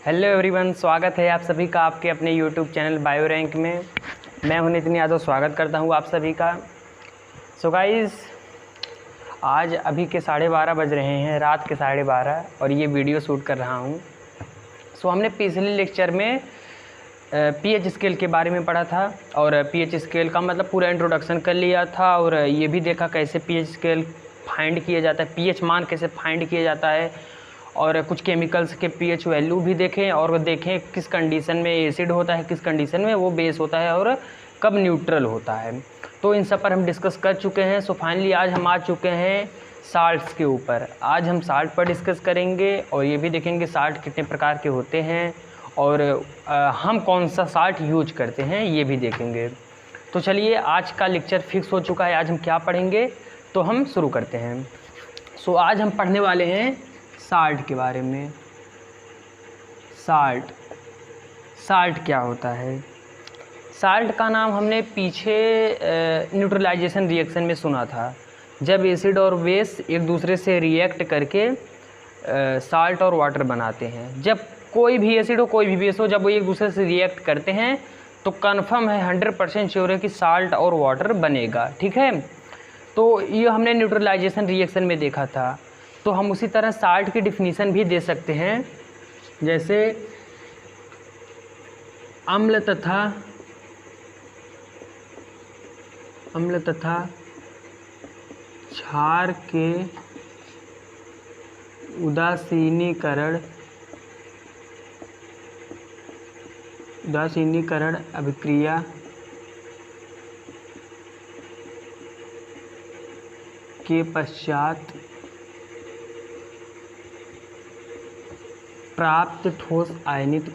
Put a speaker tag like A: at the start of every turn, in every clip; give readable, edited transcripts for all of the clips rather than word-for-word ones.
A: Hello everyone, स्वागत है आप सभी का आपके अपने यूट्यूब चैनल बायो रैंक में। मैं हूं नितिन यादव, स्वागत करता हूं आप सभी का। सो गाइस, आज अभी के 12:30 बज रहे हैं, रात के 12:30, और ये वीडियो शूट कर रहा हूं। सो हमने पिछले लेक्चर में पीएच स्केल के बारे में पढ़ा था, और पीएच स्केल का मतलब पूरा इंट्रोडक्शन कर लिया था, और ये भी देखा कैसे पीएच स्केल फाइंड किया जाता है, पीएच मान कैसे फाइंड किया जाता है, और कुछ केमिकल्स के पीएच वैल्यू भी देखें, और देखें किस कंडीशन में एसिड होता है, किस कंडीशन में वो बेस होता है, और कब न्यूट्रल होता है। तो इन सब पर हम डिस्कस कर चुके हैं। सो फाइनली आज हम आ चुके हैं साल्ट्स के ऊपर। आज हम साल्ट पर डिस्कस करेंगे, और ये भी देखेंगे साल्ट कितने प्रकार के होते हैं, और हम कौन सा साल्ट यूज करते हैं ये भी देखेंगे। तो चलिए, आज का लेक्चर फिक्स हो चुका है। आज हम क्या पढ़ेंगे, तो हम शुरू करते हैं। सो आज हम पढ़ने वाले हैं साल्ट के बारे में। साल्ट क्या होता है? साल्ट का नाम हमने पीछे न्यूट्रलाइजेशन रिएक्शन में सुना था, जब एसिड और बेस एक दूसरे से रिएक्ट करके साल्ट और वाटर बनाते हैं। जब कोई भी एसिड हो कोई भी बेस हो, जब वो एक दूसरे से रिएक्ट करते हैं तो कन्फर्म है, 100% श्योर है कि साल्ट और वाटर बनेगा। ठीक है, तो ये हमने न्यूट्रलाइजेशन रिएक्शन में देखा था। तो हम उसी तरह साल्ट की डिफिनीशन भी दे सकते हैं, जैसे अम्ल तथा क्षार के उदासीनीकरण अभिक्रिया के पश्चात प्राप्त ठोस आयनित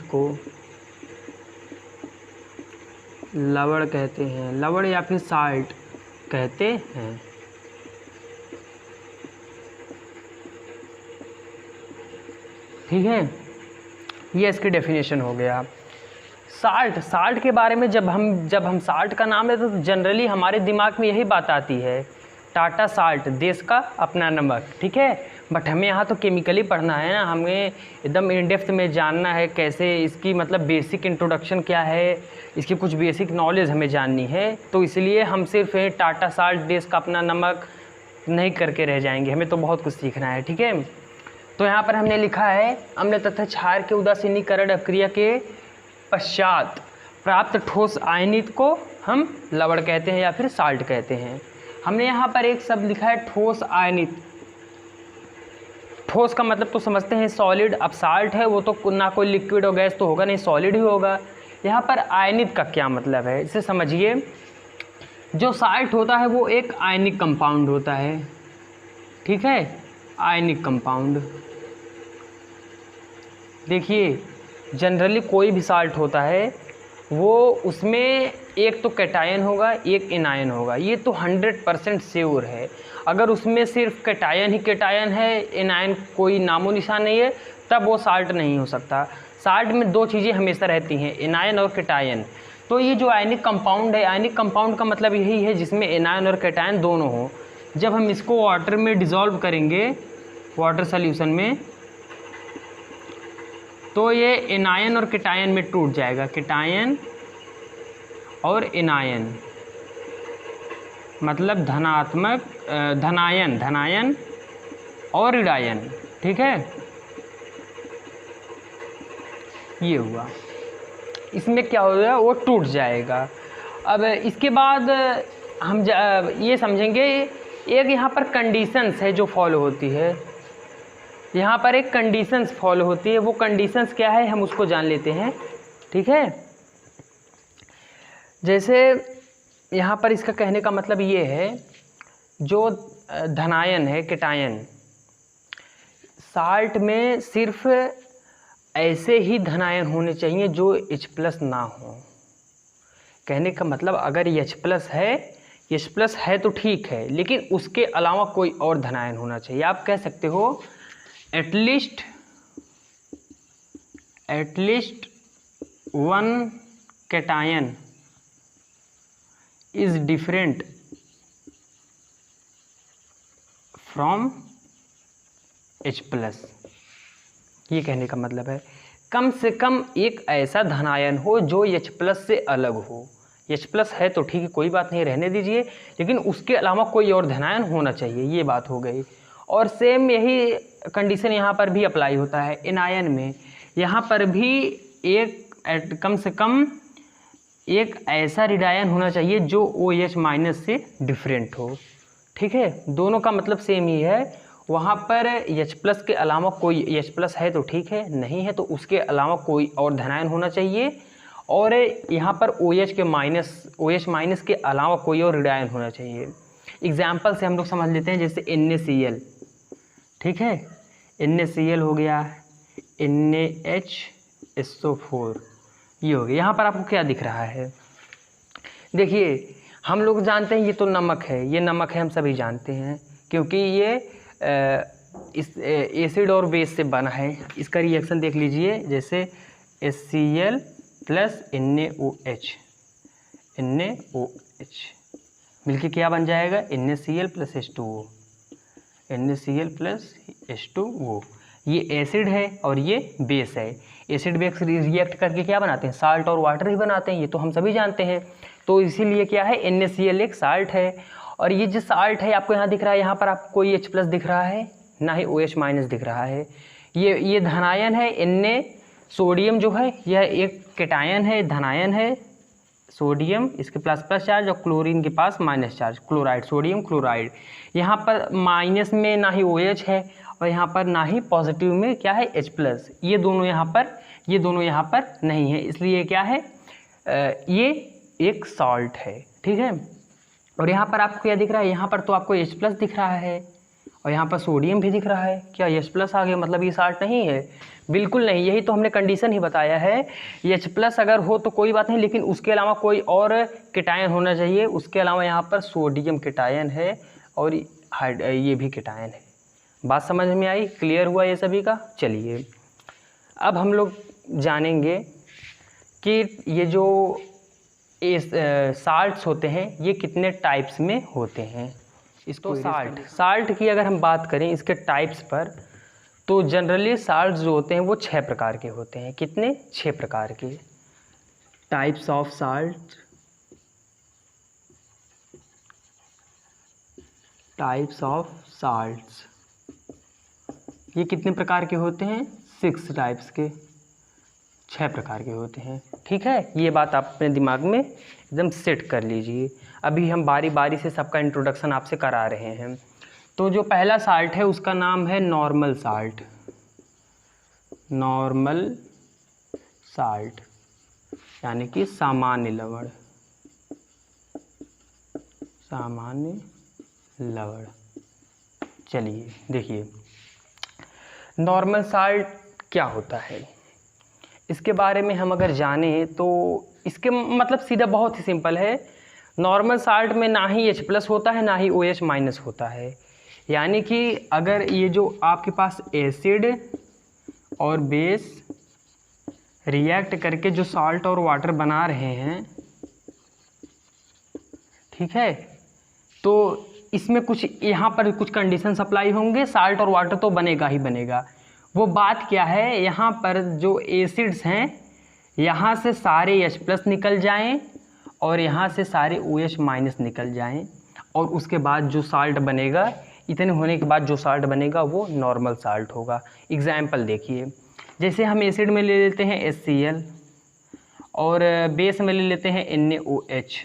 A: को लवण कहते हैं, लवण या फिर साल्ट कहते हैं। ठीक है, ये इसकी डेफिनेशन हो गया। साल्ट के बारे में जब हम साल्ट का नाम लेते तो जनरली हमारे दिमाग में यही बात आती है, टाटा साल्ट, देश का अपना नमक। ठीक है, बट हमें यहाँ तो केमिकली पढ़ना है ना, हमें एकदम इन डेप्थ में जानना है कैसे, इसकी मतलब बेसिक इंट्रोडक्शन क्या है, इसकी कुछ बेसिक नॉलेज हमें जाननी है। तो इसलिए हम सिर्फ टाटा साल्ट, देश का अपना नमक नहीं करके रह जाएंगे, हमें तो बहुत कुछ सीखना है। ठीक है, तो यहाँ पर हमने लिखा है अम्ल तथा क्षार के उदासीनीकरण अभिक्रिया के पश्चात प्राप्त ठोस आयनित को हम लवण कहते हैं या फिर साल्ट कहते हैं। हमने यहाँ पर एक शब्द लिखा है ठोस आयनित। ठोस का मतलब तो समझते हैं सॉलिड। अब साल्ट है वो तो ना कोई लिक्विड और गैस तो होगा नहीं, सॉलिड ही होगा। यहाँ पर आयनित का क्या मतलब है, इसे समझिए। जो साल्ट होता है वो एक आयनिक कंपाउंड होता है। ठीक है, आयनिक कंपाउंड। देखिए, जनरली कोई भी साल्ट होता है वो उसमें एक तो कैटायन होगा, एक एनायन होगा, ये तो 100% श्योर है। अगर उसमें सिर्फ कैटायन ही कैटायन है, एनायन कोई नामो निशान नहीं है, तब वो साल्ट नहीं हो सकता। साल्ट में दो चीज़ें हमेशा रहती हैं, एनायन और कैटायन। तो ये जो आयनिक कंपाउंड है, आयनिक कंपाउंड का मतलब यही है जिसमें एनायन और कैटायन दोनों हो। जब हम इसको वाटर में डिज़ोल्व करेंगे, वाटर सॉल्यूशन में, तो ये एनायन और कैटायन में टूट जाएगा। कैटायन और एनायन मतलब धनायन और ऋणायन। ठीक है, ये हुआ, इसमें क्या हो जाएगा, वो टूट जाएगा। अब इसके बाद हम ये समझेंगे, एक यहाँ पर कंडीशंस है जो फॉलो होती है। यहाँ पर एक कंडीशंस फॉलो होती है, वो कंडीशंस क्या है हम उसको जान लेते हैं। ठीक है, जैसे यहाँ पर इसका कहने का मतलब ये है, जो धनायन है, कैटायन, साल्ट में सिर्फ ऐसे ही धनायन होने चाहिए जो H+ ना हो। कहने का मतलब अगर H+ है तो ठीक है, लेकिन उसके अलावा कोई और धनायन होना चाहिए। आप कह सकते हो at least one cation is different from H plus. ये कहने का मतलब है कम से कम एक ऐसा धनायन हो जो H प्लस से अलग हो। H प्लस है तो ठीक है, कोई बात नहीं, रहने दीजिए, लेकिन उसके अलावा कोई और धनायन होना चाहिए, ये बात हो गई। और सेम यही कंडीशन यहाँ पर भी अप्लाई होता है एनायन में। यहाँ पर भी एक कम से कम एक ऐसा रेडायन होना चाहिए जो OH माइनस से डिफरेंट हो। ठीक है, दोनों का मतलब सेम ही है। वहाँ पर H प्लस के अलावा कोई, H प्लस है तो ठीक है, नहीं है तो उसके अलावा कोई और धनायन होना चाहिए। और यहाँ पर OH माइनस के अलावा कोई और रेडायन होना चाहिए। एग्जाम्पल से हम लोग समझ लेते हैं, जैसे NaCl। ठीक है, NaCl हो गया, NaHSO4, ये हो गया। यहाँ पर आपको क्या दिख रहा है, देखिए हम लोग जानते हैं ये तो नमक है, ये नमक है, हम सभी जानते हैं, क्योंकि ये इस एसिड और बेस से बना है। इसका रिएक्शन देख लीजिए, जैसे HCl प्लस NaOH मिलके क्या बन जाएगा, NaCl plus H2O, NaCl plus H2O। ये एसिड है और ये बेस है। एसिड बेस रिएक्ट करके क्या बनाते हैं, साल्ट और वाटर ही बनाते हैं, ये तो हम सभी जानते हैं। तो इसीलिए क्या है, NaCl एक साल्ट है। और ये जो साल्ट है आपको यहाँ दिख रहा है, यहाँ पर आपको कोई H प्लस दिख रहा है, ना ही OH माइनस दिख रहा है। ये धनायन है। Na सोडियम जो है यह एक केटायन है, धनायन है। सोडियम इसके प्लस चार्ज और क्लोरीन के पास minus charge, chloride, sodium chloride. यहाँ पर माइनस में ना ही OH है और यहाँ पर ना ही पॉजिटिव में क्या है, H प्लस। ये दोनों यहाँ पर नहीं है, इसलिए क्या है, ये एक सॉल्ट है। ठीक है, और यहाँ पर आपको क्या दिख रहा है, यहाँ पर तो आपको H प्लस दिख रहा है और यहाँ पर सोडियम भी दिख रहा है। क्या H प्लस आ गया, मतलब ये साल्ट नहीं है? बिल्कुल नहीं, यही तो हमने कंडीशन ही बताया है। H प्लस अगर हो तो कोई बात नहीं, लेकिन उसके अलावा कोई और केटायन होना चाहिए। उसके अलावा यहाँ पर सोडियम केटायन है और ये भी केटायन है। बात समझ में आई, क्लियर हुआ ये सभी का? चलिए अब हम लोग जानेंगे कि ये जो साल्ट्स होते हैं ये कितने टाइप्स में होते हैं। इसको साल्ट की अगर हम बात करें इसके टाइप्स पर, तो जनरली साल्ट्स जो होते हैं वो 6 प्रकार के होते हैं। कितने? 6 प्रकार के types of salt. Types of salts ये कितने प्रकार के होते हैं? 6 टाइप्स के, 6 प्रकार के होते हैं। ठीक है, ये बात आप अपने दिमाग में एकदम सेट कर लीजिए। अभी हम बारी बारी से सबका इंट्रोडक्शन आपसे करा रहे हैं। तो जो पहला साल्ट है उसका नाम है नॉर्मल साल्ट। नॉर्मल साल्ट यानी कि सामान्य लवण, सामान्य लवण। चलिए देखिए नॉर्मल साल्ट क्या होता है, इसके बारे में हम अगर जानें तो इसके मतलब सीधा बहुत ही सिंपल है। नॉर्मल साल्ट में ना ही H प्लस होता है ना ही OH माइनस होता है। यानी कि अगर ये जो आपके पास एसिड और बेस रिएक्ट करके जो साल्ट और वाटर बना रहे हैं, ठीक है, तो इसमें कुछ यहाँ पर कुछ कंडीशन अप्लाई होंगे। साल्ट और वाटर तो बनेगा ही बनेगा। वो बात क्या है, यहाँ पर जो एसिड्स हैं यहाँ से सारे H प्लस निकल जाएं और यहाँ से सारे OH माइनस निकल जाएं, और उसके बाद जो साल्ट बनेगा, इतने होने के बाद जो साल्ट बनेगा वो नॉर्मल साल्ट होगा। एग्जाम्पल देखिए, जैसे हम एसिड में ले लेते हैं HCl और बेस में ले लेते हैं NaOH।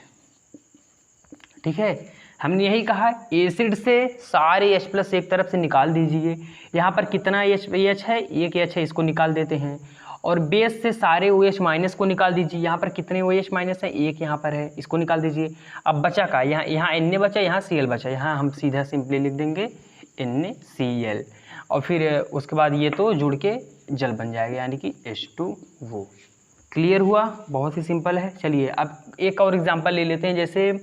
A: ठीक है, हमने यही कहा एसिड से सारे H प्लस एक तरफ से निकाल दीजिए। यहाँ पर कितना H है, एक H है, इसको निकाल देते हैं। और बेस से सारे OH माइनस को निकाल दीजिए। यहाँ पर कितने OH माइनस है, एक यहाँ पर है, इसको निकाल दीजिए। अब बचा का, यहाँ Na बचा, यहाँ Cl बचा, यहाँ हम सीधा सिंपली लिख देंगे NaCl। और फिर उसके बाद ये तो जुड़ के जल बन जाएगा, यानी कि H2O। क्लियर हुआ? बहुत ही सिंपल है। चलिए अब एक और एग्जांपल ले लेते हैं। जैसे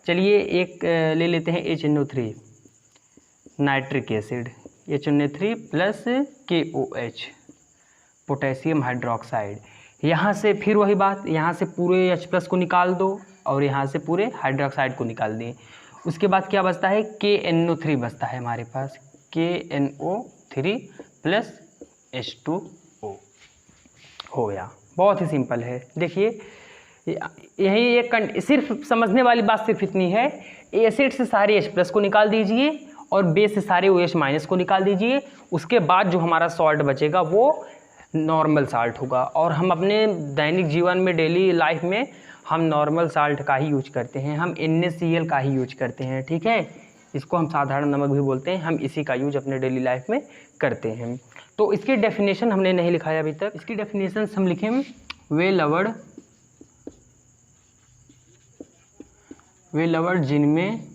A: चलिए एक ले लेते हैं HNO3 nitric acid, HNO3 plus KOH potassium hydroxide. यहाँ से फिर वही बात, यहाँ से पूरे H प्लस को निकाल दो और यहाँ से पूरे हाइड्रोक्साइड को निकाल दें। उसके बाद क्या बचता है, KNO3 बचता है हमारे पास, KNO3 प्लस H2O हो गया। बहुत ही सिंपल है। देखिए यही एक सिर्फ समझने वाली बात सिर्फ इतनी है, एसिड से सारे H+ को निकाल दीजिए और बेस से सारे OH- को निकाल दीजिए। उसके बाद जो हमारा सॉल्ट बचेगा वो नॉर्मल साल्ट होगा। और हम अपने दैनिक जीवन में, डेली लाइफ में हम नॉर्मल साल्ट का ही यूज करते हैं, हम NaCl का ही यूज करते हैं, ठीक है। इसको हम साधारण नमक भी बोलते हैं, हम इसी का यूज अपने डेली लाइफ में करते हैं। तो इसकी डेफिनेशन हमने नहीं लिखा है अभी तक। इसकी डेफिनेशन हम लिखें, वे लवण जिनमें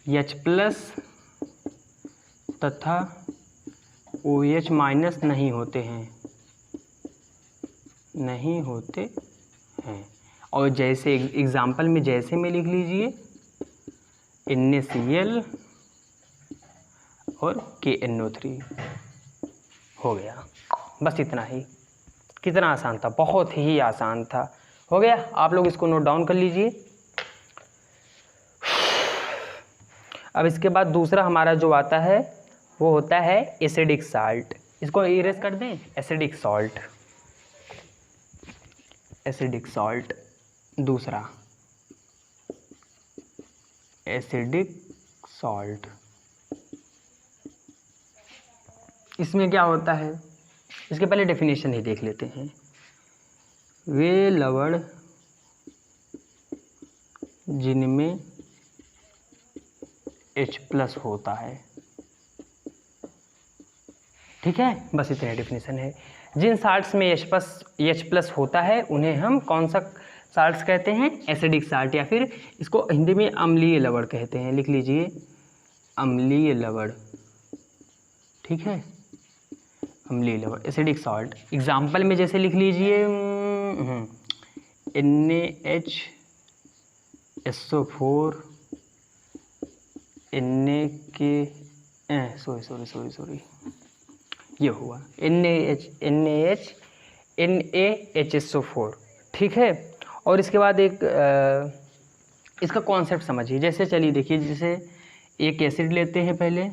A: H+ तथा OH- नहीं होते हैं। और जैसे एग्जाम्पल में जैसे में लिख लीजिए NaCl और KNO3 हो गया। बस इतना ही। कितना आसान था, बहुत ही आसान था। हो गया, आप लोग इसको नोट डाउन कर लीजिए। अब इसके बाद दूसरा हमारा जो आता है वो होता है एसिडिक साल्ट। इसको इरेज कर दें, एसिडिक सॉल्ट दूसरा एसिडिक सॉल्ट। इसमें क्या होता है, इसके पहले डेफिनेशन ही देख लेते हैं। वे लवण जिनमें H+ होता है, ठीक है। बस इतने डेफिनेशन है। जिन साल्ट्स में H+ होता है उन्हें हम कौन सा साल्ट्स कहते हैं, एसिडिक साल्ट, या फिर इसको हिंदी में अम्लीय लवण कहते हैं। लिख लीजिए अम्लीय लवण, ठीक है, अम्लीय लवण, एसिडिक सॉल्ट। एग्जाम्पल में जैसे लिख लीजिए NaHSO4 ये हुआ NaHSO4, ठीक है। और इसके बाद एक इसका कॉन्सेप्ट समझिए। जैसे चलिए देखिए, जैसे एक एसिड लेते हैं पहले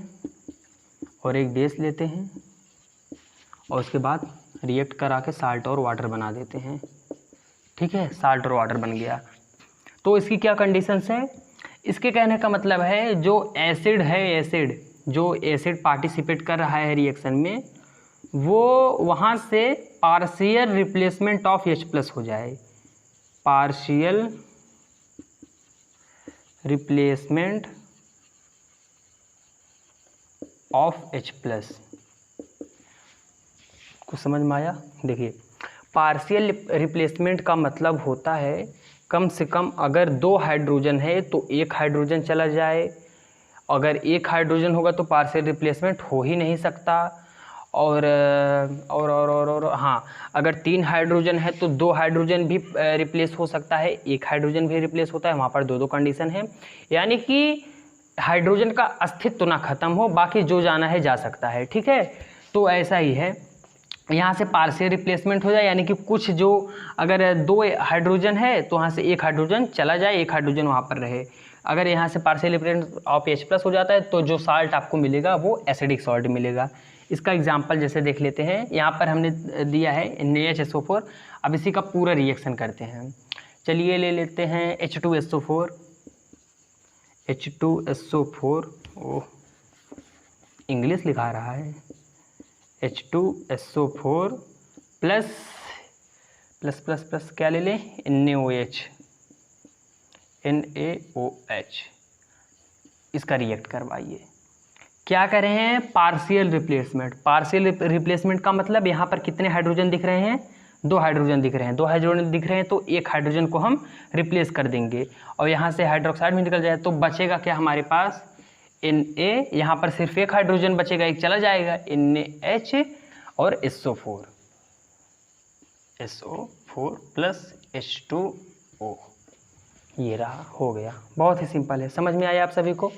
A: और एक बेस लेते हैं और उसके बाद रिएक्ट करा के साल्ट और वाटर बना देते हैं, ठीक है। साल्ट और वाटर बन गया। तो इसकी क्या कंडीशंस है, इसके कहने का मतलब है जो एसिड है, जो एसिड पार्टिसिपेट कर रहा है रिएक्शन में, वो वहाँ से पार्शियल रिप्लेसमेंट ऑफ H+ हो जाए, पार्शियल रिप्लेसमेंट ऑफ H+। कुछ समझ में आया? देखिए, पार्शियल रिप्लेसमेंट का मतलब होता है कम से कम अगर 2 हाइड्रोजन है तो 1 हाइड्रोजन चला जाए। अगर 1 हाइड्रोजन होगा तो पार्शियल रिप्लेसमेंट हो ही नहीं सकता। और हाँ, अगर 3 हाइड्रोजन है तो 2 हाइड्रोजन भी रिप्लेस हो सकता है, 1 हाइड्रोजन भी रिप्लेस होता है। वहाँ पर 2 कंडीशन है, यानी कि हाइड्रोजन का अस्तित्व ना खत्म हो, बाकी जो जाना है जा सकता है, ठीक है। तो ऐसा ही है, यहाँ से पार्शियल रिप्लेसमेंट हो जाए, यानी कि कुछ जो अगर 2 हाइड्रोजन है तो वहाँ से 1 हाइड्रोजन चला जाए, 1 हाइड्रोजन वहाँ पर रहे। अगर यहाँ से पार्शियल रिप्लेसमेंट ऑफ H+ हो जाता है तो जो साल्ट आपको मिलेगा वो एसिडिक सॉल्ट मिलेगा। इसका एग्जांपल जैसे देख लेते हैं, यहाँ पर हमने दिया है NaHSO4। अब इसी का पूरा रिएक्शन करते हैं। चलिए ले लेते हैं H2SO4। ओह, इंग्लिश लिखा रहा है। H2SO4 प्लस क्या ले लें, NaOH। इसका रिएक्ट करवाइए। क्या कर रहे हैं, पार्शियल रिप्लेसमेंट। पार्शियल रिप्लेसमेंट का मतलब यहाँ पर कितने हाइड्रोजन दिख रहे हैं, 2 हाइड्रोजन दिख रहे हैं। 2 हाइड्रोजन दिख रहे हैं तो 1 हाइड्रोजन को हम रिप्लेस कर देंगे और यहाँ से हाइड्रोक्साइड भी निकल जाए तो बचेगा क्या हमारे पास, Na। यहाँ पर सिर्फ 1 हाइड्रोजन बचेगा, 1 चला जाएगा, NaH और SO4 प्लस H2O। ये रहा, हो गया। बहुत ही सिंपल है, समझ में आया आप सभी को।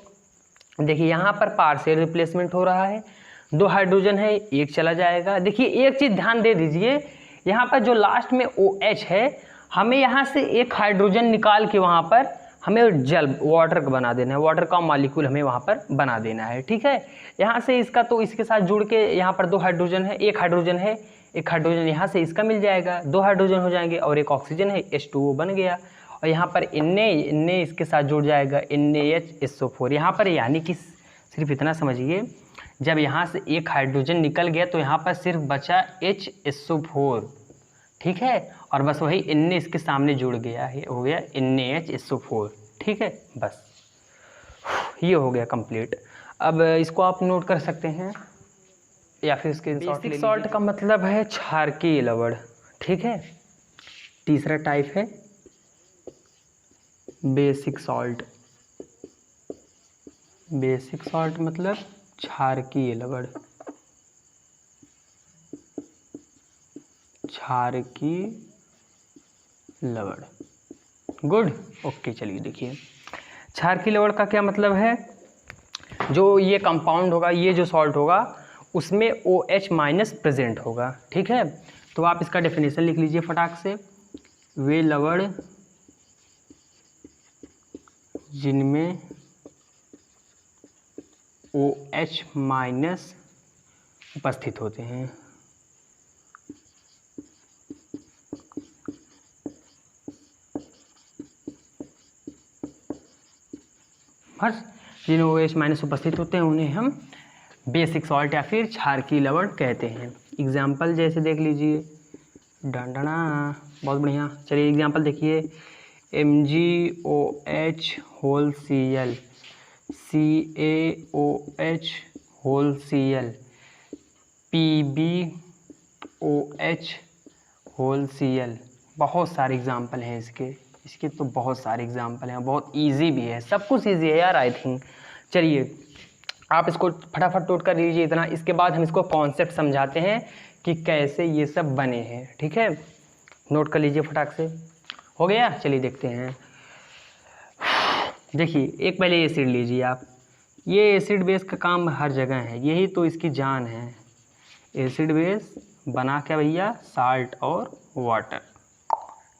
A: देखिए यहाँ पर पार्शियल रिप्लेसमेंट हो रहा है, 2 हाइड्रोजन है, 1 चला जाएगा। देखिए एक चीज़ ध्यान दे दीजिए, यहाँ पर जो लास्ट में OH है, हमें यहाँ से 1 हाइड्रोजन निकाल के वहाँ पर हमें जल वाटर का बना देना है, वाटर का मॉलिक्यूल हमें वहाँ पर बना देना है। ठीक है, यहाँ से इसका तो इसके साथ जुड़ के यहाँ पर 2 हाइड्रोजन है, एक हाइड्रोजन है, एक हाइड्रोजन यहाँ से इसका मिल जाएगा, 2 हाइड्रोजन हो जाएंगे और एक ऑक्सीजन है, H2O बन गया। और यहाँ पर इनने इसके साथ जुड़ जाएगा NaHSO4 यहाँ पर, यानी कि सिर्फ इतना समझिए, जब यहाँ से एक हाइड्रोजन निकल गया तो यहाँ पर सिर्फ बचा HSO4। ठीक है, और बस वही Na इसके सामने जुड़ गया है, हो गया NaHSO4। ठीक है, बस ये हो गया कंप्लीट। अब इसको आप नोट कर सकते हैं या फिर इसके बेसिक सॉल्ट का मतलब है क्षारकीय लवण। ठीक है, तीसरा टाइप है बेसिक सॉल्ट। बेसिक सॉल्ट मतलब क्षारकीय लवण, क्षारकीय लवण। Good, okay. चलिए देखिए, क्षारकीय लवण का क्या मतलब है, जो ये कंपाउंड होगा, ये जो सॉल्ट होगा उसमें OH माइनस प्रेजेंट होगा। ठीक है, तो आप इसका डेफिनेशन लिख लीजिए फटाक से। वे लवण जिनमें OH माइनस उपस्थित होते हैं। बस, जिन OH माइनस उपस्थित होते हैं उन्हें हम बेसिक सॉल्ट या फिर क्षारकीय लवण कहते हैं। एग्जाम्पल जैसे देख लीजिए, डंडना, बहुत बढ़िया। चलिए एग्जाम्पल देखिए, MgOH whole Cl, CaOH whole Cl, PbOH whole Cl। बहुत सारे एग्जाम्पल हैं इसके तो बहुत सारे एग्जाम्पल हैं, बहुत इजी भी है, सब कुछ इजी है यार आई थिंक। चलिए आप इसको फटाफट नोट कर लीजिए इतना, इसके बाद हम इसको कॉन्सेप्ट समझाते हैं कि कैसे ये सब बने हैं। ठीक है, नोट कर लीजिए फटाक से। हो गया, चलिए देखते हैं। देखिए, एक पहले एसिड लीजिए आप, ये एसिड बेस का काम हर जगह है, यही तो इसकी जान है। एसिड बेस बना क्या भैया, साल्ट और वाटर।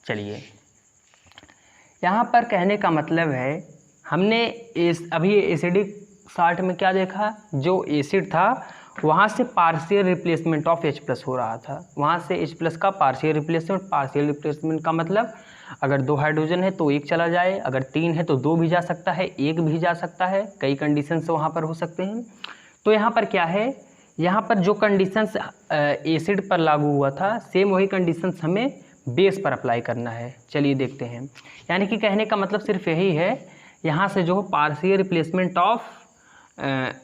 A: चलिए यहाँ पर कहने का मतलब है, हमने अभी एसिडिक साल्ट में क्या देखा, जो एसिड था वहाँ से पार्शियल रिप्लेसमेंट ऑफ H+ हो रहा था, वहाँ से H+ का पार्शियल रिप्लेसमेंट। पार्शियल रिप्लेसमेंट का मतलब अगर 2 हाइड्रोजन है तो 1 चला जाए, अगर 3 है तो 2 भी जा सकता है, 1 भी जा सकता है, कई कंडीशंस वहाँ पर हो सकते हैं। तो यहाँ पर क्या है, यहाँ पर जो कंडीशंस एसिड पर लागू हुआ था, सेम वही कंडीशंस हमें बेस पर अप्लाई करना है। चलिए देखते हैं, यानी कि कहने का मतलब सिर्फ यही है, यहाँ से जो partial replacement of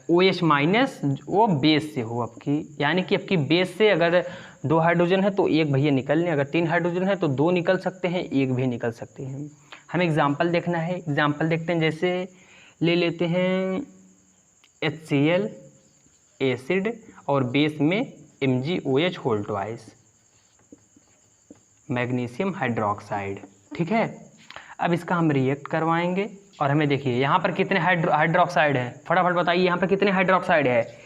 A: OH minus वो बेस से हो आपकी, यानी कि आपकी बेस से अगर 2 हाइड्रोजन है तो 1 भैया निकल लें, अगर 3 हाइड्रोजन है तो 2 निकल सकते हैं, 1 भी निकल सकते हैं। हमें एग्जांपल देखना है, एग्जांपल देखते हैं। जैसे ले लेते हैं HCl एसिड और बेस में MgOH whole twice, magnesium hydroxide. ठीक है, अब इसका हम रिएक्ट करवाएंगे और हमें देखिए यहाँ पर कितने हाइड्रोक्साइड हैं, फटाफट बताइए यहाँ पर कितने हाइड्रोक्साइड है।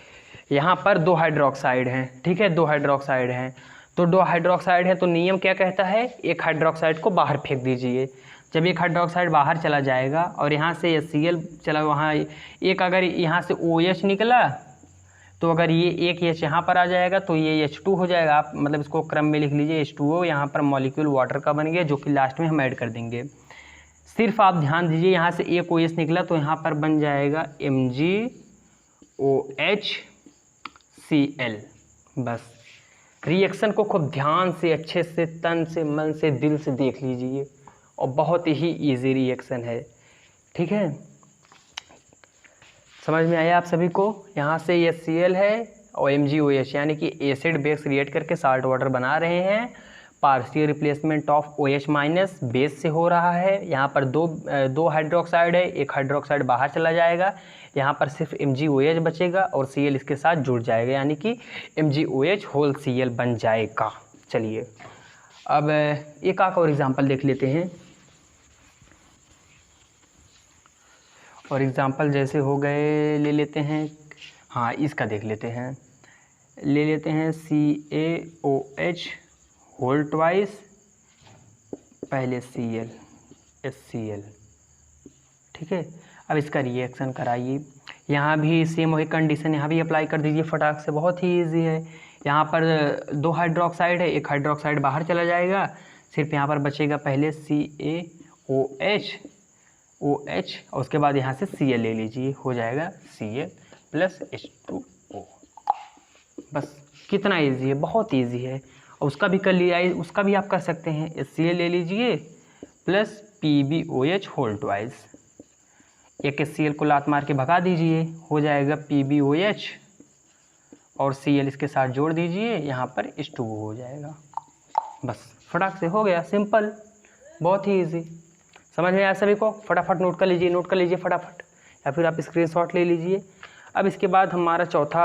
A: यहाँ पर 2 हाइड्रोक्साइड हैं। ठीक है, 2 हाइड्रोक्साइड हैं, तो 2 हाइड्रोक्साइड है तो नियम क्या कहता है, एक हाइड्रोक्साइड को बाहर फेंक दीजिए। जब एक हाइड्रोक्साइड बाहर चला जाएगा और यहाँ से HCl चला, वहाँ एक अगर यहाँ से OH निकला तो अगर ये एक H यहाँ पर आ जाएगा तो ये H2 हो जाएगा। आप मतलब इसको क्रम में लिख लीजिए, H2O यहाँ पर मॉलिक्यूल वाटर का बन गया, जो कि लास्ट में हम ऐड कर देंगे। सिर्फ आप ध्यान दीजिए, यहाँ से एक OH निकला तो यहाँ पर बन जाएगा MgOHCl। बस रिएक्शन को खूब ध्यान से, अच्छे से, तन से, मन से, दिल से देख लीजिए, और बहुत ही इजी रिएक्शन है। ठीक है, समझ में आया आप सभी को। यहाँ से HCl है और MgOH, यानी कि एसिड बेस रिएक्ट करके साल्ट वाटर बना रहे हैं। Partial replacement of OH minus base से हो रहा है। यहाँ पर दो हाइड्रोक्साइड है, एक हाइड्रोक्साइड बाहर चला जाएगा, यहाँ पर सिर्फ MgOH बचेगा और Cl इसके साथ जुड़ जाएगा, यानी कि MgOH होल Cl बन जाएगा। चलिए अब एक और एग्जांपल देख लेते हैं, और एग्जांपल जैसे हो गए ले लेते हैं, हाँ इसका देख लेते हैं, ले लेते हैं CaOH होल ट्वाइस, पहले HCl ठीक है। अब इसका रिएक्शन कराइए, यहाँ भी सेम वही कंडीशन यहाँ भी अप्लाई कर दीजिए फटाक से, बहुत ही ईजी है। यहाँ पर 2 हाइड्रोक्साइड है, एक हाइड्रोक्साइड बाहर चला जाएगा, सिर्फ यहाँ पर बचेगा पहले CaOH और उसके बाद यहाँ से Cl ले लीजिए, हो जाएगा Cl प्लस H2O। बस कितना इजी है, बहुत इजी है। और उसका भी कर लिया, उसका भी आप कर सकते हैं, Cl ले लीजिए प्लस PbOH होल ट्वाइस, एक Cl को लात मार के भगा दीजिए, हो जाएगा PbOH और Cl इसके साथ जोड़ दीजिए, यहाँ पर H2O हो जाएगा। बस फटाक से हो गया, सिंपल, बहुत ही इजी। समझ में आया सभी को? फटाफट नोट कर लीजिए फटाफट, या फिर आप स्क्रीनशॉट ले लीजिए। अब इसके बाद हमारा चौथा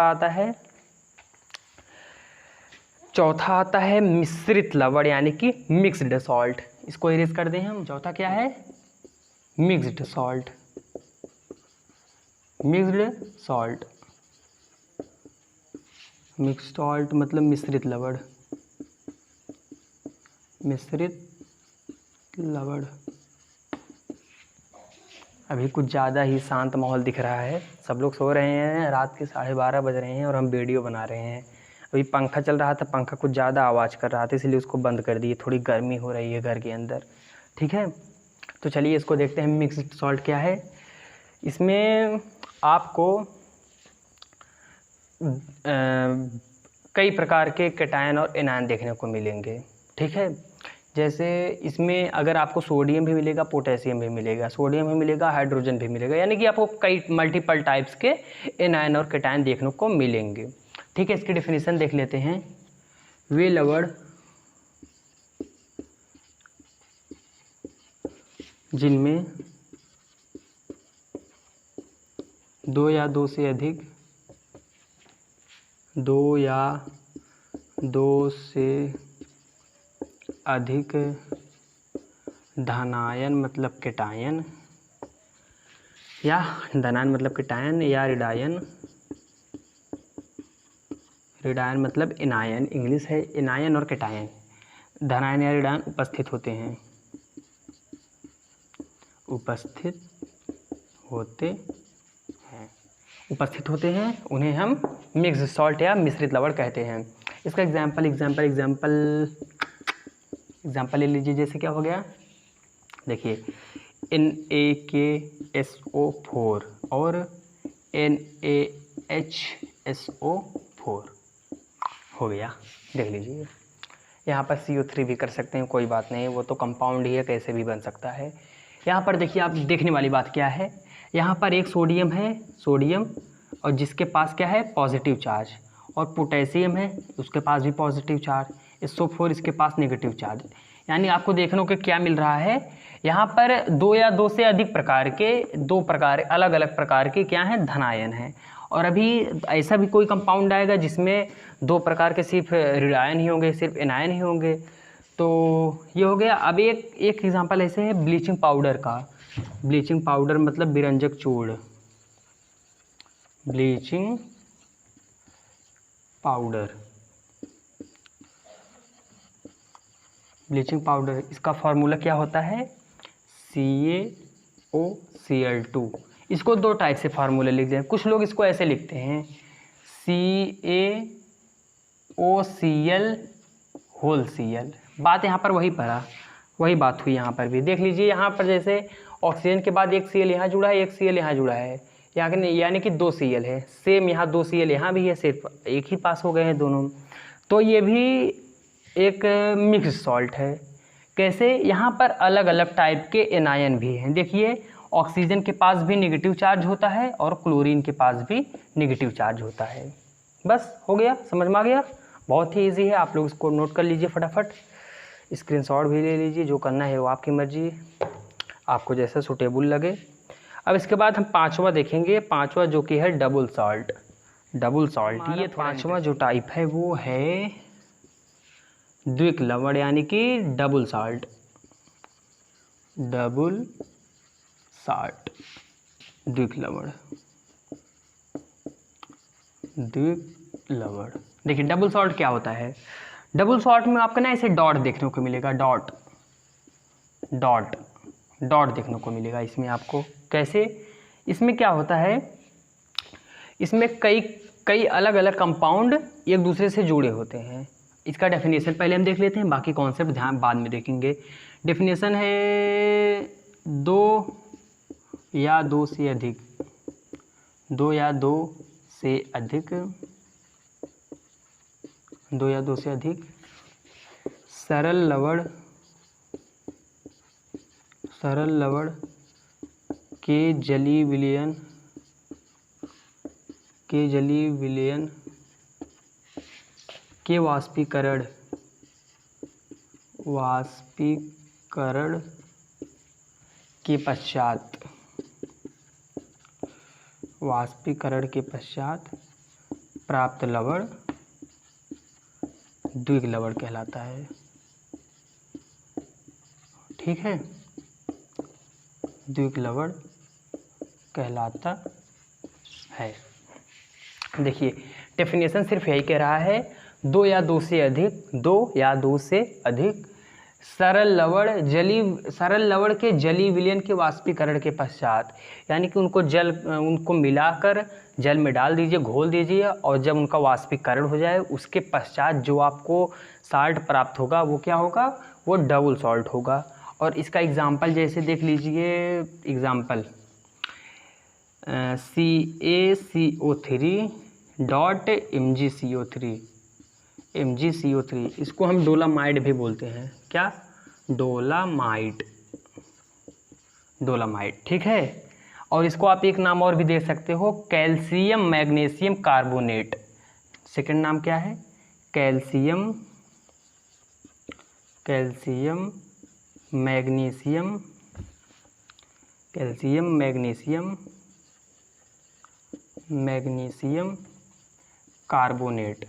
A: आता है मिश्रित लवण यानी कि मिक्स्ड सॉल्ट। इसको इरेज कर दें हम। चौथा क्या है? Mixed salt. मिक्स्ड सॉल्ट मतलब मिश्रित लवण। अभी कुछ ज़्यादा ही शांत माहौल दिख रहा है, सब लोग सो रहे हैं, रात के 12:30 बज रहे हैं और हम वीडियो बना रहे हैं। अभी पंखा चल रहा था, पंखा कुछ ज़्यादा आवाज़ कर रहा था, इसलिए उसको बंद कर दिए, थोड़ी गर्मी हो रही है घर के अंदर, ठीक है। तो चलिए इसको देखते हैं मिक्स्ड सॉल्ट क्या है। इसमें आपको कई प्रकार के कैटायन और एनायन देखने को मिलेंगे, ठीक है। जैसे इसमें अगर आपको सोडियम भी मिलेगा, पोटेशियम भी मिलेगा, सोडियम भी मिलेगा, हाइड्रोजन भी मिलेगा, यानी कि आपको कई मल्टीपल टाइप्स के एनायन और कैटायन देखने को मिलेंगे, ठीक है। इसकी डेफिनेशन देख लेते हैं। वे लवण जिनमें 2 या 2 से अधिक धनायन मतलब कैटायन, या धनायन मतलब कैटायन, या रिडायन मतलब एनायन, इंग्लिश है एनायन और कैटायन, धनायन या रिडायन उपस्थित होते हैं, उन्हें हम मिक्स्ड सॉल्ट या मिश्रित लवण कहते हैं। इसका एग्जाम्पल ले लीजिए। जैसे क्या हो गया, देखिए NaKSO4 और NaHSO4 हो गया, देख लीजिए। यहाँ पर CO3 भी कर सकते हैं, कोई बात नहीं, वो तो कंपाउंड ही है, कैसे भी बन सकता है। यहाँ पर देखिए, आप देखने वाली बात क्या है, यहाँ पर एक सोडियम है, और जिसके पास क्या है पॉजिटिव चार्ज, और पोटेशियम है, उसके पास भी पॉजिटिव चार्ज, SO4 इसके पास नेगेटिव चार्ज। यानी आपको देखने को क्या मिल रहा है, यहाँ पर 2 या 2 से अधिक प्रकार के, अलग अलग प्रकार के क्या हैं, धनायन हैं। और अभी ऐसा भी कोई कंपाउंड आएगा जिसमें 2 प्रकार के सिर्फ रिडायन ही होंगे, सिर्फ एनायन ही होंगे। तो ये हो गया। अब एक एग्जांपल ऐसे है ब्लीचिंग पाउडर का। ब्लीचिंग पाउडर मतलब विरंजक चूर्ण, ब्लीचिंग पाउडर, इसका फार्मूला क्या होता है, CaOCl2। इसको 2 टाइप से फार्मूला लिख दें। कुछ लोग इसको ऐसे लिखते हैं CaOCl होल Cl। बात यहाँ पर वही बात हुई यहाँ पर भी। देख लीजिए, यहाँ पर जैसे ऑक्सीजन के बाद एक Cl यहाँ जुड़ा है, एक Cl यहाँ जुड़ा है, यानी कि 2 Cl है। सेम यहाँ 2 Cl यहाँ भी है, सिर्फ एक ही पास हो गए हैं दोनों। तो ये भी एक मिक्स सॉल्ट है। कैसे, यहाँ पर अलग अलग टाइप के एनायन भी हैं। देखिए, ऑक्सीजन के पास भी नेगेटिव चार्ज होता है और क्लोरीन के पास भी नेगेटिव चार्ज होता है। बस हो गया, समझ में आ गया, बहुत ही इजी है। आप लोग इसको नोट कर लीजिए फटाफट, स्क्रीनशॉट भी ले लीजिए, जो करना है वो आपकी मर्जी, आपको जैसा सूटेबल लगे। अब इसके बाद हम 5वां देखेंगे, 5वां जो कि है डबल सॉल्ट। ये 5वां जो टाइप है वो है द्विक लवण यानी कि डबल सॉल्ट। द्विक लवण। देखिए डबल सॉल्ट क्या होता है। डबल सॉल्ट में आपको ना ऐसे डॉट देखने को मिलेगा, डॉट, डॉट देखने को मिलेगा इसमें आपको। कैसे? इसमें क्या होता है, इसमें कई अलग अलग कंपाउंड एक दूसरे से जुड़े होते हैं। इसका डेफिनेशन पहले हम देख लेते हैं, बाकी कॉन्सेप्ट ध्यान बाद में देखेंगे। डेफिनेशन है दो या दो से अधिक सरल लवण के जलीय विलयन के वाष्पीकरण के पश्चात प्राप्त लवण द्विग लवण कहलाता है। ठीक है, द्विग लवण कहलाता है। देखिए डेफिनेशन सिर्फ यही कह रहा है, दो या दो से अधिक सरल लवण के जलीय विलयन के वाष्पीकरण के पश्चात, यानी कि उनको मिलाकर जल में डाल दीजिए, घोल दीजिए, और जब उनका वाष्पीकरण हो जाए उसके पश्चात जो आपको साल्ट प्राप्त होगा वो क्या होगा, वो डबल सॉल्ट होगा। और इसका एग्जाम्पल जैसे देख लीजिए, एग्जाम्पल MgCO3 इसको हम डोलामाइड भी बोलते हैं। क्या? डोलामाइड। ठीक है। और इसको आप एक नाम और भी दे सकते हो, कैल्शियम मैग्नीशियम कार्बोनेट। सेकंड नाम क्या है? Calcium magnesium carbonate.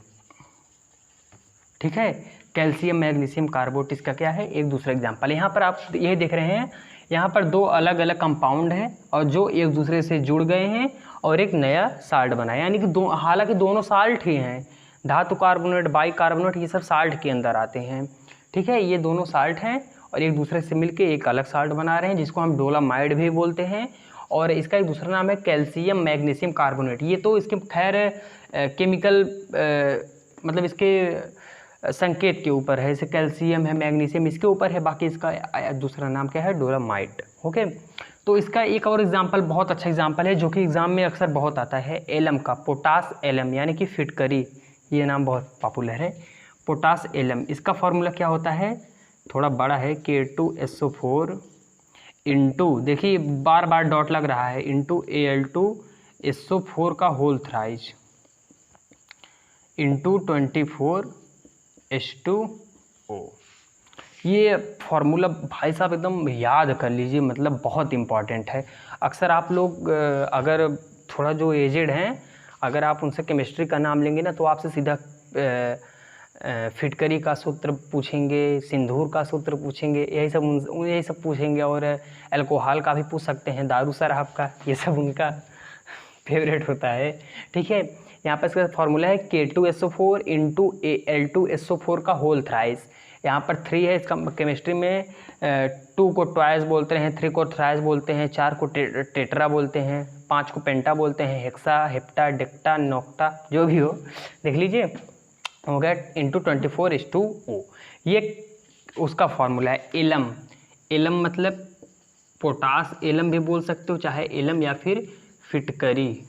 A: ठीक है, कैल्शियम मैग्नीशियम कार्बोनेट इसका क्या है, एक दूसरा एग्जाम्पल। यहाँ पर आप ये देख रहे हैं, यहाँ पर दो अलग अलग कंपाउंड हैं और जो एक दूसरे से जुड़ गए हैं और एक नया साल्ट बनाया, यानी कि हालांकि दोनों साल्ट ही हैं, धातु कार्बोनेट, बाइकार्बोनेट, ये सब साल्ट के अंदर आते हैं। ठीक है, ये दोनों साल्ट हैं और एक दूसरे से मिलके एक अलग साल्ट बना रहे हैं जिसको हम डोलामाइड भी बोलते हैं। और इसका एक दूसरा नाम है कैल्शियम मैग्नीशियम कार्बोनेट। ये तो इसके खैर केमिकल मतलब इसके संकेत के ऊपर है, जैसे कैल्शियम है, मैग्नीशियम इसके ऊपर है, बाकी इसका दूसरा नाम क्या है, डोलामाइड। ओके, तो इसका एक और एग्जांपल, बहुत अच्छा एग्जांपल है जो कि एग्जाम में अक्सर बहुत आता है, एलम का, पोटास एलम, यानी कि फिटकरी, ये नाम बहुत पॉपुलर है, पोटास एलम। इसका फॉर्मूला क्या होता है, थोड़ा बड़ा है, K2SO4 इंटू, देखिए बार बार डॉट लग रहा है, इंटू Al2SO4 का होल थ्राइज इंटू 24H2O। ये फार्मूला भाई साहब एकदम याद कर लीजिए, मतलब बहुत इम्पॉर्टेंट है। अक्सर आप लोग अगर थोड़ा जो एजेड हैं, अगर आप उनसे केमिस्ट्री का नाम लेंगे ना तो आपसे सीधा फिटकरी का सूत्र पूछेंगे, सिंदूर का सूत्र पूछेंगे, यही सब पूछेंगे, और अल्कोहल का भी पूछ सकते हैं, दारू शराब का, ये सब उनका फेवरेट होता है। ठीक है, यहाँ पर इसका फॉर्मूला है K2SO4 इंटू Al2SO4 का होल थ्राइस। यहाँ पर 3 है, इसका केमिस्ट्री में 2 को ट्वाइस बोलते हैं, 3 को थ्राइस बोलते हैं, 4 को टेट्रा बोलते हैं, 5 को पेंटा बोलते हैं, हेक्सा, हेप्टा, डेक्टा, नोक्टा, जो भी हो देख लीजिए, हो गया, इंटू 24H2O। ये उसका फॉर्मूला है। एलम मतलब पोटास एलम भी बोल सकते हो, चाहे एलम या फिर फिटकरी।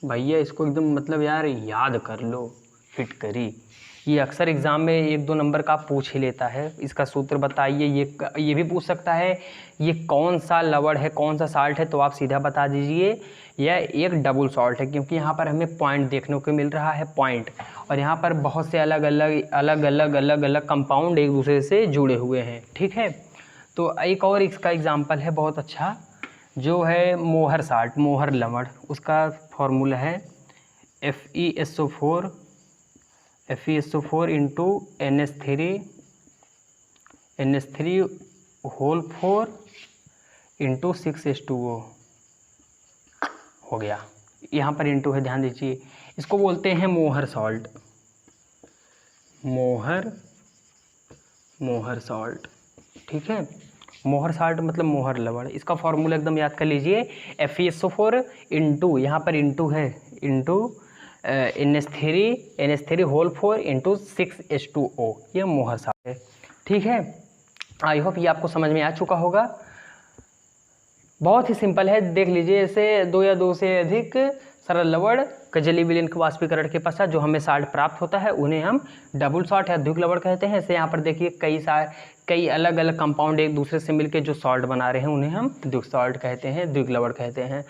A: भैया इसको एकदम मतलब यार याद कर लो, फिटकरी। ये अक्सर एग्ज़ाम में 1-2 नंबर का पूछ ही लेता है। इसका सूत्र बताइए, ये भी पूछ सकता है, ये कौन सा लवण है, कौन सा साल्ट है, तो आप सीधा बता दीजिए यह एक डबल सॉल्ट है, क्योंकि यहाँ पर हमें पॉइंट देखने को मिल रहा है, पॉइंट, और यहाँ पर बहुत से अलग अलग कंपाउंड एक दूसरे से जुड़े हुए हैं। ठीक है, तो एक और इसका एग्जाम्पल है बहुत अच्छा, जो है मोहर साल्ट, मोहर लवण। उसका फॉर्मूला है FeSO4 into NH3 whole 4 into 6H2O हो गया। यहाँ पर इंटू है, ध्यान दीजिए। इसको बोलते हैं मोहर सॉल्ट, मोहर सॉल्ट। ठीक है, मोहर साल्ट मतलब मोहर लवण। इसका फॉर्मूला एकदम याद कर लीजिए, FeSO4 इंटू, यहाँ पर इंटू है, into NH3 whole 4 into 6H2O, ये मोहर साल्ट है। ठीक है, आई होप ये आपको समझ में आ चुका होगा। बहुत ही सिंपल है, देख लीजिए। इसे 2 या 2 से अधिक सरल लवण का जलीय विलयन के वाष्पीकरण के पश्चात जो हमें साल्ट प्राप्त होता है उन्हें हम डबल सॉल्ट या द्विक लवण कहते हैं। इसे यहाँ पर देखिए कई अलग अलग कंपाउंड एक दूसरे से मिलकर जो सॉल्ट बना रहे हैं उन्हें हम द्विक सॉल्ट कहते हैं, द्विक लवण कहते हैं।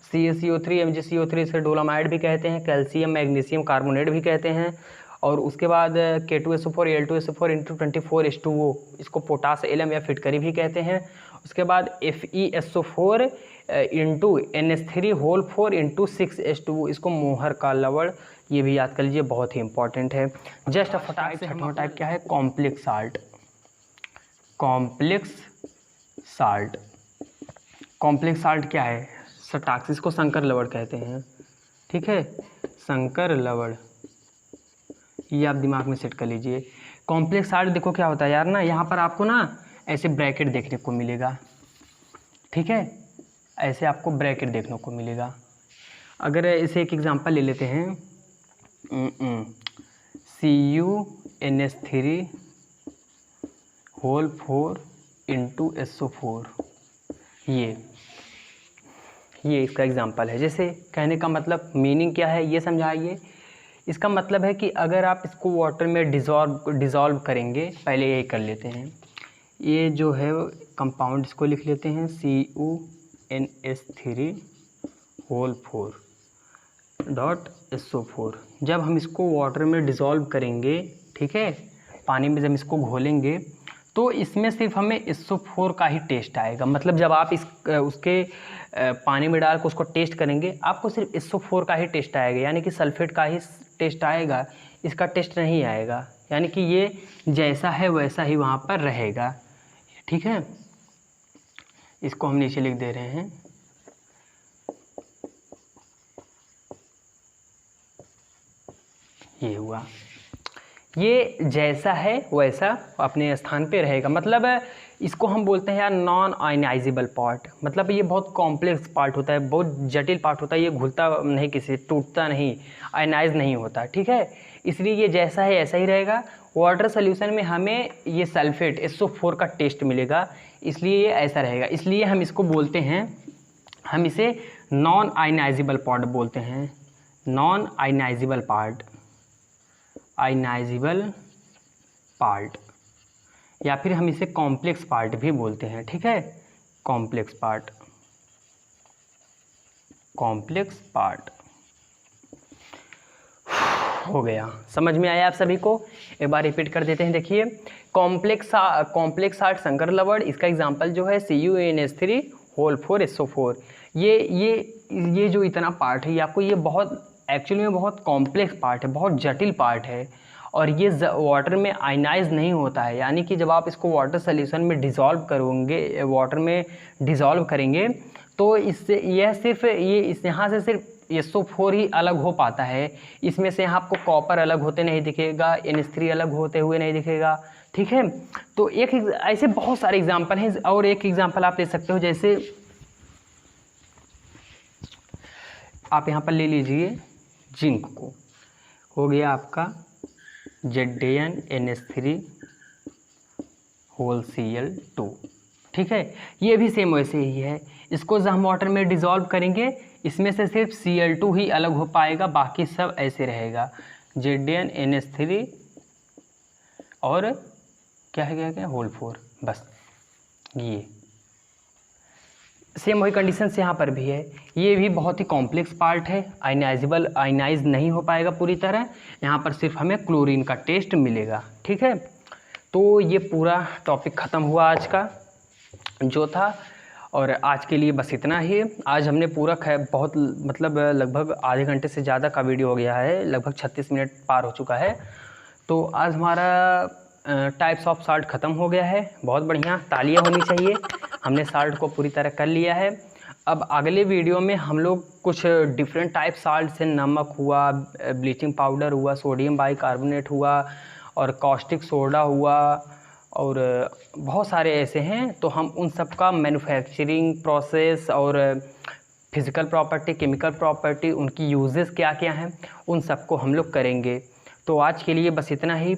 A: CaCO3 MgCO3 से डोलामाइड भी कहते हैं, कैल्शियम मैग्नीशियम कार्बोनेट भी कहते हैं। और उसके बाद K2SO4 Al2SO4 इंटू 24H2O, इसको पोटास एलम या फिटकरी भी कहते हैं। उसके बाद FeSO4 into NH3 whole 4 into 6H2O, इसको मोहर का लवण, ये भी याद कर लीजिए, बहुत ही इंपॉर्टेंट है। जस्ट अ फटाक से छठवां टाइप क्या है, complex salt. Complex salt, complex salt क्या है, सटाक्स, इसको संकर लवण कहते हैं। ठीक है, संकर लवण, ये आप दिमाग में सेट कर लीजिए। कॉम्प्लेक्स साल्ट देखो क्या होता है यार ना, यहाँ पर आपको ना ऐसे ब्रैकेट देखने को मिलेगा। ठीक है, ऐसे आपको ब्रैकेट देखने को मिलेगा। अगर इसे एक एग्जांपल ले लेते हैं, CuNH3 होल 4 इंटू SO4, ये इसका एग्जांपल है। जैसे कहने का मतलब, मीनिंग क्या है ये समझाइए। इसका मतलब है कि अगर आप इसको वाटर में डिज़ोल्व करेंगे, पहले यही कर लेते हैं, ये जो है कंपाउंड, इसको लिख लेते हैं CuNH3 होल 4 डॉट SO4। जब हम इसको वाटर में डिज़ोल्व करेंगे, ठीक है, पानी में जब इसको घोलेंगे तो इसमें सिर्फ हमें SO4 का ही टेस्ट आएगा। मतलब जब आप उसके पानी में डाल कर उसको टेस्ट करेंगे, आपको सिर्फ SO4 का ही टेस्ट आएगा, यानी कि सल्फेट का ही टेस्ट आएगा, इसका टेस्ट नहीं आएगा। यानी कि ये जैसा है वैसा ही वहाँ पर रहेगा। ठीक है, इसको हम नीचे लिख दे रहे हैं, ये हुआ, ये जैसा है वैसा अपने स्थान पे रहेगा। मतलब इसको हम बोलते हैं यार नॉन आयनाइजेबल पार्ट। मतलब ये बहुत कॉम्प्लेक्स पार्ट होता है, बहुत जटिल पार्ट होता है, ये घुलता नहीं, किसी टूटता नहीं, आयनाइज नहीं होता। ठीक है, इसलिए ये जैसा है ऐसा ही रहेगा। वाटर सोल्यूशन में हमें ये सल्फेट SO4 का टेस्ट मिलेगा, इसलिए ये ऐसा रहेगा। इसलिए हम इसको बोलते हैं, हम इसे नॉन आयनाइजेबल पार्ट बोलते हैं, non ionisable part, ionisable part, या फिर हम इसे कॉम्प्लेक्स पार्ट भी बोलते हैं। ठीक है, कॉम्प्लेक्स पार्ट, कॉम्प्लेक्स पार्ट हो गया। समझ में आया आप सभी को? एक बार रिपीट कर देते हैं, देखिए। कॉम्प्लेक्स साल्ट संकर लवण, इसका एग्जांपल जो है CuNH3 होल 4 SO4। ये जो इतना पार्ट है, ये आपको, ये बहुत एक्चुअली में बहुत कॉम्प्लेक्स पार्ट है, बहुत जटिल पार्ट है, और ये वाटर में आयनाइज नहीं होता है। यानी कि जब आप इसको वाटर सोल्यूशन में डिज़ोल्व करोगे, वाटर में डिज़ोल्व करेंगे, तो इससे यह सिर्फ ये इस यहाँ से सिर्फ SO4 ही अलग हो पाता है। इसमें से यहाँ आपको कॉपर अलग होते नहीं दिखेगा, NH3 अलग होते हुए नहीं दिखेगा। ठीक है, तो एक ऐसे बहुत सारे एग्जाम्पल हैं। और एक एग्जाम्पल आप ले सकते हो, जैसे आप यहाँ पर ले लीजिए जिंक को, हो गया आपका ZnNH3 होल Cl2। ठीक है, ये भी सेम वैसे ही है। इसको जब हम वाटर में डिज़ोल्व करेंगे, इसमें से सिर्फ Cl2 ही अलग हो पाएगा, बाकी सब ऐसे रहेगा, ZnNH3 और क्या है, क्या होल 4, बस। ये सेम वही कंडीशन से यहाँ पर भी है। ये भी बहुत ही कॉम्प्लेक्स पार्ट है, आयनाइज नहीं हो पाएगा पूरी तरह। यहाँ पर सिर्फ हमें क्लोरीन का टेस्ट मिलेगा। ठीक है, तो ये पूरा टॉपिक ख़त्म हुआ आज का जो था, और आज के लिए बस इतना ही। आज हमने पूरा बहुत मतलब लगभग आधे घंटे से ज़्यादा का वीडियो हो गया है, लगभग 36 मिनट पार हो चुका है। तो आज हमारा टाइप्स ऑफ साल्ट ख़त्म हो गया है। बहुत बढ़िया, तालियां होनी चाहिए, हमने साल्ट को पूरी तरह कर लिया है। अब अगले वीडियो में हम लोग कुछ डिफरेंट टाइप साल्ट से, नमक हुआ, ब्लीचिंग पाउडर हुआ, सोडियम बाइकार्बोनेट हुआ, और कॉस्टिक सोडा हुआ, और बहुत सारे ऐसे हैं। तो हम उन सब का मैन्युफैक्चरिंग प्रोसेस और फिज़िकल प्रॉपर्टी, केमिकल प्रॉपर्टी, उनकी यूजेस क्या क्या हैं, उन सब को हम लोग करेंगे। तो आज के लिए बस इतना ही।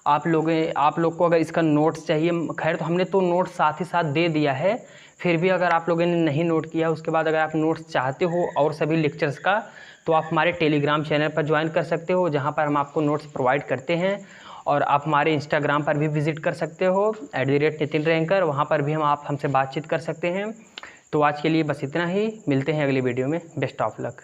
A: आप लोग को अगर इसका नोट्स चाहिए, खैर तो हमने तो नोट्स साथ ही साथ दे दिया है, फिर भी अगर आप लोगों ने नहीं नोट किया, उसके बाद अगर आप नोट्स चाहते हो और सभी लेक्चर्स का, तो आप हमारे टेलीग्राम चैनल पर ज्वाइन कर सकते हो, जहाँ पर हम आपको नोट्स प्रोवाइड करते हैं। और आप हमारे इंस्टाग्राम पर भी विज़िट कर सकते हो @नितिन रैंकर, वहाँ पर भी आप हमसे बातचीत कर सकते हैं। तो आज के लिए बस इतना ही, मिलते हैं अगली वीडियो में। Best of luck.